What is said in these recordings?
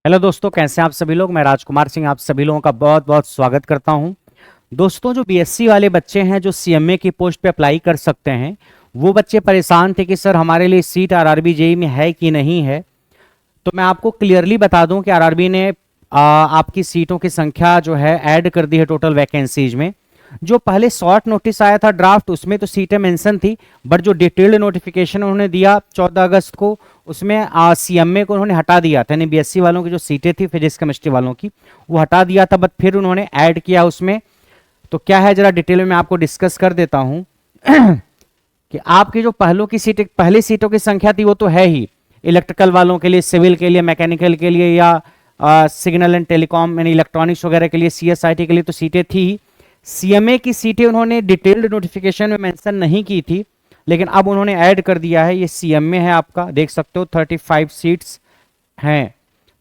Hello दोस्तों, कैसे हैं आप सभी लोग। मैं राजकुमार सिंह आप सभी लोगों का बहुत बहुत स्वागत करता हूं। दोस्तों, जो बीएससी वाले बच्चे हैं जो सीएमए की पोस्ट पे अप्लाई कर सकते हैं, वो बच्चे परेशान थे कि सर हमारे लिए सीट आरआरबी जेई में है कि नहीं है। तो मैं आपको क्लियरली बता दूं कि आरआरबी ने आपकी सीटों की संख्या जो है ऐड कर दी है टोटल वैकेंसीज में। जो पहले शॉर्ट नोटिस आया था ड्राफ्ट, उसमें तो सीटें मेंशन थी, बट जो डिटेल्ड नोटिफिकेशन उन्होंने दिया 14 अगस्त को, उसमें सीएमए को उन्होंने हटा दिया था। यानी बीएससी वालों की जो सीटें थी फिजिक्स केमिस्ट्री वालों की, वो हटा दिया था, बट फिर उन्होंने ऐड किया उसमें। तो क्या है जरा डिटेल में मैं आपको डिस्कस कर देता हूं कि आपकी जो पहली सीटों की संख्या थी वो तो है ही, इलेक्ट्रिकल वालों के लिए, सिविल के लिए, मैकेनिकल के लिए, या सिग्नल एंड टेलीकॉम यानी इलेक्ट्रॉनिक्स वगैरह के लिए, सीएसआईटी के लिए तो सीटें थी ही। सीएमए की सीटें उन्होंने डिटेल्ड नोटिफिकेशन में मेंशन नहीं की थी, लेकिन अब उन्होंने ऐड कर दिया है। ये सीएमए है आपका, देख सकते हो 35 सीट्स हैं।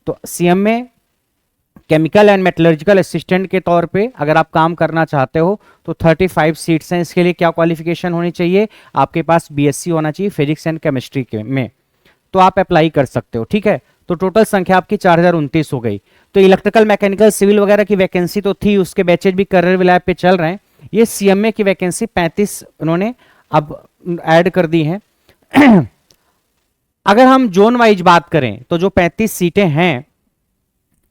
तो CMA chemical and metallurgical assistant के तौर पे अगर आप काम करना चाहते हो तो 35 सीट्स हैं। इसके लिए क्या क्वालिफिकेशन होनी चाहिए? आपके पास बीएससी होना चाहिए फिजिक्स एंड केमिस्ट्री के में, तो आप अप्लाई कर सकते हो। ठीक है, तो टोटल संख्या आपकी 4029 हो गई। तो इलेक्ट्रिकल, मैकेनिकल, सिविल वगैरह की वैकेंसी तो थी, उसके बैचेज भी करियर लैब पे चल रहे हैं। ये सीएमए की वैकेंसी 35 उन्होंने अब ऐड कर दी हैं। अगर हम जोन वाइज बात करें तो जो 35 सीटें हैं,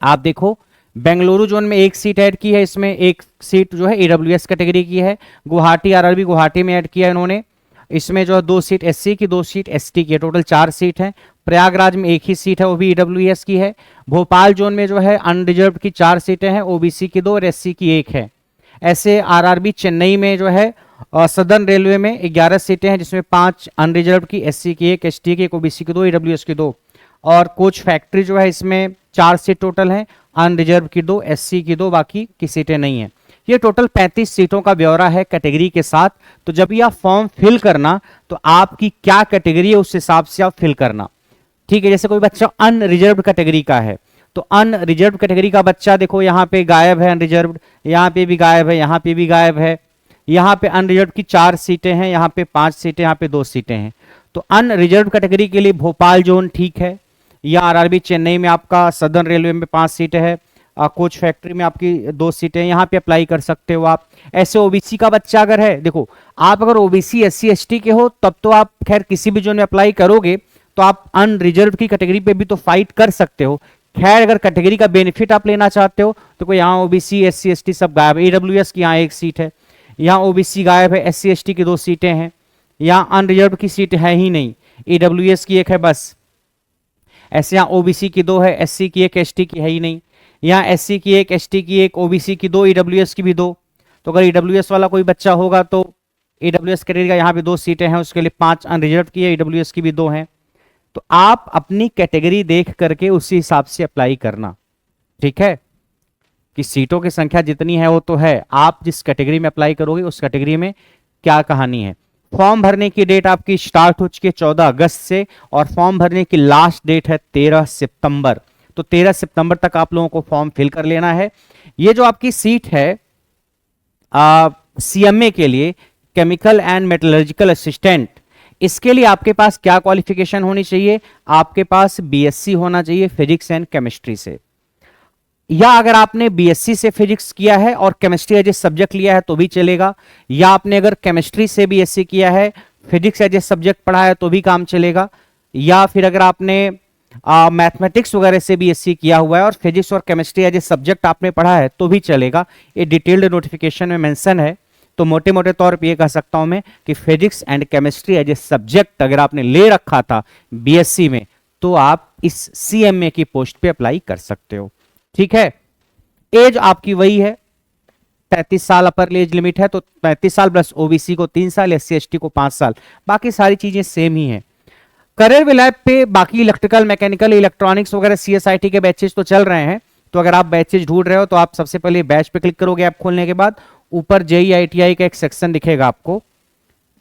आप देखो बेंगलुरु जोन में एक सीट ऐड की है, इसमें एक सीट जो है ईडब्ल्यूएस कैटेगरी की है। गुवाहाटी, आरआरबी गुवाहाटी में ऐड किया है इन्होंने, इसमें जो है 2 सीट एससी की, 2 सीट एसटी की है, टोटल 4 सीट है। प्रयागराज में एक ही सीट है, वो भी ईडब्ल्यूएस की है। भोपाल जोन में जो है अनरिजर्व की 4 सीटें हैं, ओबीसी की 2 और एससी की 1 है। ऐसे आरआरबी चेन्नई में जो है सदर्न रेलवे में 11 सीटें हैं, जिसमें 5 अनरिजर्व की, एससी की 1, एसटी की 1, ओबीसी की 2, ईडब्ल्यूएस की 2। और कोच फैक्ट्री जो है इसमें 4 सीट टोटल है, अनरिजर्व की 2, एससी की 2, बाकी की सीटें नहीं है। ये टोटल 35 सीटों का ब्यौरा है कैटेगरी के साथ। तो जब ये आप फॉर्म फिल करना तो आपकी क्या कैटेगरी है उस हिसाब से आप फिल करना। ठीक है, जैसे कोई बच्चा अनरिजर्व कैटेगरी का है तो अनरिजर्व कैटेगरी का बच्चा देखो यहाँ पे गायब है, अनरिजर्व यहाँ पे भी गायब है, यहाँ पे भी गायब है। यहाँ पे अनरिजर्व की 4 सीटें हैं, यहाँ पे 5 सीटें, यहाँ पे 2 सीटें हैं। तो अनरिजर्व कैटेगरी के लिए भोपाल जोन ठीक है, या आरआरबी चेन्नई में आपका सदर्न रेलवे में 5 सीटें हैं, कोच फैक्ट्री में आपकी 2 सीटें, यहाँ पे अप्लाई कर सकते हो आप। ऐसे ओबीसी का बच्चा अगर है, देखो आप अगर ओबीसी एससी एसटी के हो तब तो आप खैर किसी भी जोन में अप्लाई करोगे तो आप अनरिजर्व की कैटेगरी पे भी तो फाइट कर सकते हो। खैर अगर कैटेगरी का बेनिफिट आप लेना चाहते हो तो कोई यहाँ ओबीसी एससी एसटी सब गायब है। ईडब्ल्यूएस की यहाँ 1 सीट है, यहाँ ओबीसी गायब है, एससी एसटी की 2 सीटें हैं, यहाँ अनरिजर्व की सीट है ही नहीं, ईडब्ल्यूएस की 1 है बस। ऐसे यहाँ ओबीसी की 2 है, एससी की 1, एसटी की है ही नहीं। यहाँ एससी की 1, एसटी की 1, ओबीसी की 2, ईडब्ल्यूएस की भी 2। तो अगर ईडब्ल्यूएस वाला कोई बच्चा होगा तो ईडब्ल्यूएस कैटेगरी का यहाँ पे 2 सीटें हैं, उसके लिए 5 अनरिजर्व की है, ईडब्ल्यूएस की भी 2 हैं। तो आप अपनी कैटेगरी देख करके उसी हिसाब से अप्लाई करना। ठीक है, कि सीटों की संख्या जितनी है वो तो है, आप जिस कैटेगरी में अप्लाई करोगे उस कैटेगरी में क्या कहानी है। फॉर्म भरने की डेट आपकी स्टार्ट हो चुकी है 14 अगस्त से, और फॉर्म भरने की लास्ट डेट है 13 सितंबर। तो 13 सितंबर तक आप लोगों को फॉर्म फिल कर लेना है। ये जो आपकी सीट है सीएमए के लिए, केमिकल एंड मेटलर्जिकल असिस्टेंट, इसके लिए आपके पास क्या क्वालिफिकेशन होनी चाहिए? आपके पास बीएससी होना चाहिए फिजिक्स एंड केमिस्ट्री से, या अगर आपने बीएससी से फिजिक्स किया है और केमिस्ट्री एज ए सब्जेक्ट लिया है तो भी चलेगा, या आपने अगर केमिस्ट्री से बीएससी किया है, फिजिक्स एज ए सब्जेक्ट पढ़ा है तो भी काम चलेगा, या फिर अगर आपने मैथमेटिक्स वगैरह से बीएससी किया हुआ है और फिजिक्स और केमिस्ट्री एज ए सब्जेक्ट आपने पढ़ा है तो भी चलेगा। ये डिटेल्ड नोटिफिकेशन में मेंशन है। तो मोटे मोटे तौर पे ये कह सकता हूं मैं कि physics and chemistry as a subject अगर आपने ले रखा था बीएससी में तो आप इस सीएमए की पोस्ट पे अप्लाई कर सकते हो। ठीक है, एज आपकी वही है, 33 साल अपर एज लिमिट है, तो 35 साल प्लस ओबीसी को 3 साल, एससी एसटी को 5 साल, बाकी सारी चीजें सेम ही हैं। करियर लैब पे बाकी इलेक्ट्रिकल, मैकेनिकल, इलेक्ट्रॉनिक्स वगैरह सीएसआईटी के बैचेज तो चल रहे हैं। तो अगर आप बैचेज ढूंढ रहे हो तो आप सबसे पहले बैच पे क्लिक करोगे। ऐप खोलने के बाद ऊपर जेई आईटीआई का एक सेक्शन दिखेगा आपको।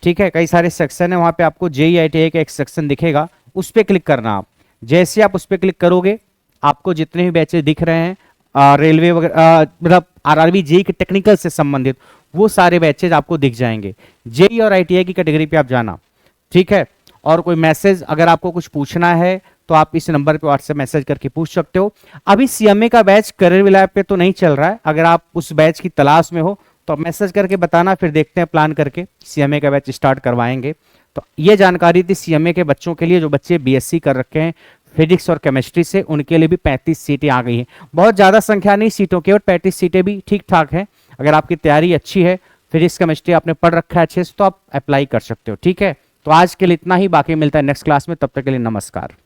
ठीक है, कई सारे सेक्शन है, वहां पे आपको जेई आईटीआई का एक सेक्शन दिखेगा, उस पर क्लिक करना आप। जैसे आप उस पर क्लिक करोगे आपको जितने भी बैचेज दिख रहे हैं रेलवे वगैरह, मतलब आरआरबी जेई के टेक्निकल से संबंधित, वो सारे बैचेज आपको दिख जाएंगे। जेई और आईटीआई की कैटेगरी पे आप जाना। ठीक है, और कोई मैसेज अगर आपको कुछ पूछना है तो आप इस नंबर पे व्हाट्सएप मैसेज करके पूछ सकते हो। अभी सीएमए का बैच करियर विल पे तो नहीं चल रहा है, अगर आप उस बैच की तलाश में हो तो आप मैसेज करके बताना, फिर देखते हैं प्लान करके सीएमए का बैच स्टार्ट करवाएंगे। तो ये जानकारी थी सीएमए के बच्चों के लिए, जो बच्चे बीएससी कर रखे हैं फिजिक्स और केमिस्ट्री से, उनके लिए भी 35 सीटें आ गई हैं। बहुत ज़्यादा संख्या नहीं सीटों की, और 35 सीटें भी ठीक ठाक है। अगर आपकी तैयारी अच्छी है, फिजिक्स केमिस्ट्री आपने पढ़ रखा है अच्छे से, तो आप अप्लाई कर सकते हो। ठीक है, तो आज के लिए इतना ही, बाकी मिलता है नेक्स्ट क्लास में, तब तक के लिए नमस्कार।